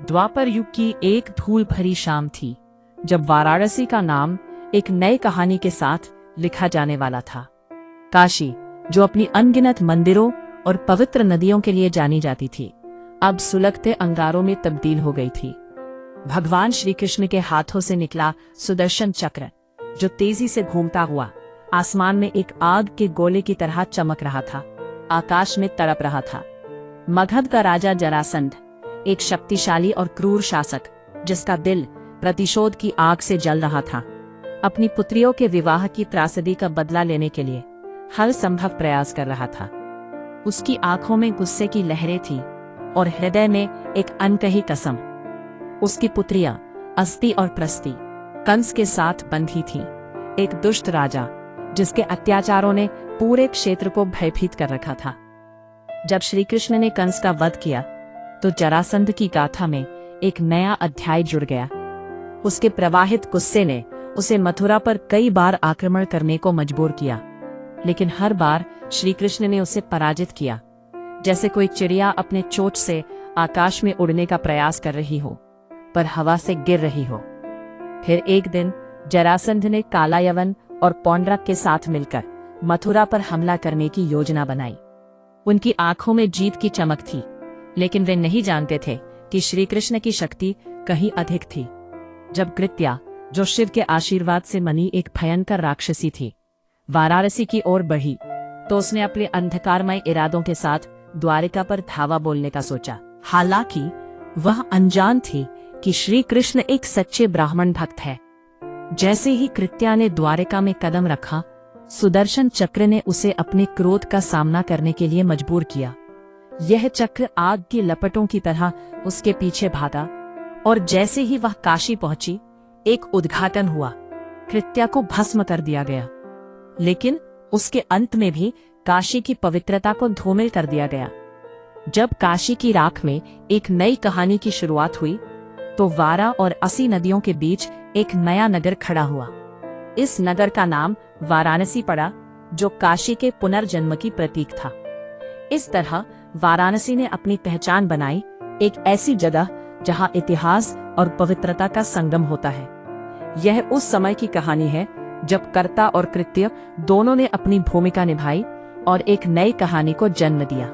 द्वापर युग की एक धूल भरी शाम थी जब वाराणसी का नाम एक नई कहानी के साथ लिखा जाने वाला था। काशी, जो अपनी अनगिनत मंदिरों और पवित्र नदियों के लिए जानी जाती थी, अब सुलगते अंगारों में तब्दील हो गई थी। भगवान श्री कृष्ण के हाथों से निकला सुदर्शन चक्र, जो तेजी से घूमता हुआ आसमान में एक आग के गोले की तरह चमक रहा था, आकाश में तड़प रहा था। मगध का राजा जरासंध, एक शक्तिशाली और क्रूर शासक, जिसका दिल प्रतिशोध की आग से जल रहा था, अपनी पुत्रियों के विवाह की त्रासदी का बदला लेने के लिए हर संभव प्रयास कर रहा था। उसकी आंखों में गुस्से की लहरें थीं और हृदय में एक अनकही कसम। उसकी पुत्रियां अस्ति और प्रस्ति कंस के साथ बंधी थीं, एक दुष्ट राजा जिसके अत्याचारों ने पूरे क्षेत्र को भयभीत कर रखा था। जब श्री कृष्ण ने कंस का वध किया तो जरासंध की गाथा में एक नया अध्याय जुड़ गया। उसके प्रवाहित गुस्से ने उसे मथुरा पर कई बार आक्रमण करने को मजबूर किया, लेकिन हर बार श्री कृष्ण ने उसे पराजित किया, जैसे कोई चिड़िया अपने चोंच से आकाश में उड़ने का प्रयास कर रही हो पर हवा से गिर रही हो। फिर एक दिन जरासंध ने कालायवन और पौंड्रक के साथ मिलकर मथुरा पर हमला करने की योजना बनाई। उनकी आंखों में जीत की चमक थी, लेकिन वे नहीं जानते थे कि श्री कृष्ण की शक्ति कहीं अधिक थी। जब कृत्या, जो शिव के आशीर्वाद से मनी एक भयंकर राक्षसी थी, वाराणसी की ओर बढ़ी, तो उसने अपने अंधकारमय इरादों के साथ द्वारिका पर धावा बोलने का सोचा। हालांकि वह अनजान थी कि श्री कृष्ण एक सच्चे ब्राह्मण भक्त है। जैसे ही कृत्या ने द्वारिका में कदम रखा, सुदर्शन चक्र ने उसे अपने क्रोध का सामना करने के लिए मजबूर किया। यह चक्र आग की लपटों की तरह उसके पीछे भागा और जैसे ही वह काशी पहुंची, एक उद्घाटन हुआ। कृत्या को भस्म कर दिया गया, लेकिन उसके अंत में भी काशी की पवित्रता को धूमिल कर दिया गया। जब काशी की राख में एक नई कहानी की शुरुआत हुई, तो वारा और असी नदियों के बीच एक नया नगर खड़ा हुआ। इस नगर का नाम वाराणसी पड़ा, जो काशी के पुनर्जन्म की प्रतीक था। इस तरह वाराणसी ने अपनी पहचान बनाई, एक ऐसी जगह जहां इतिहास और पवित्रता का संगम होता है। यह उस समय की कहानी है जब कर्ता और कृत्य दोनों ने अपनी भूमिका निभाई और एक नई कहानी को जन्म दिया।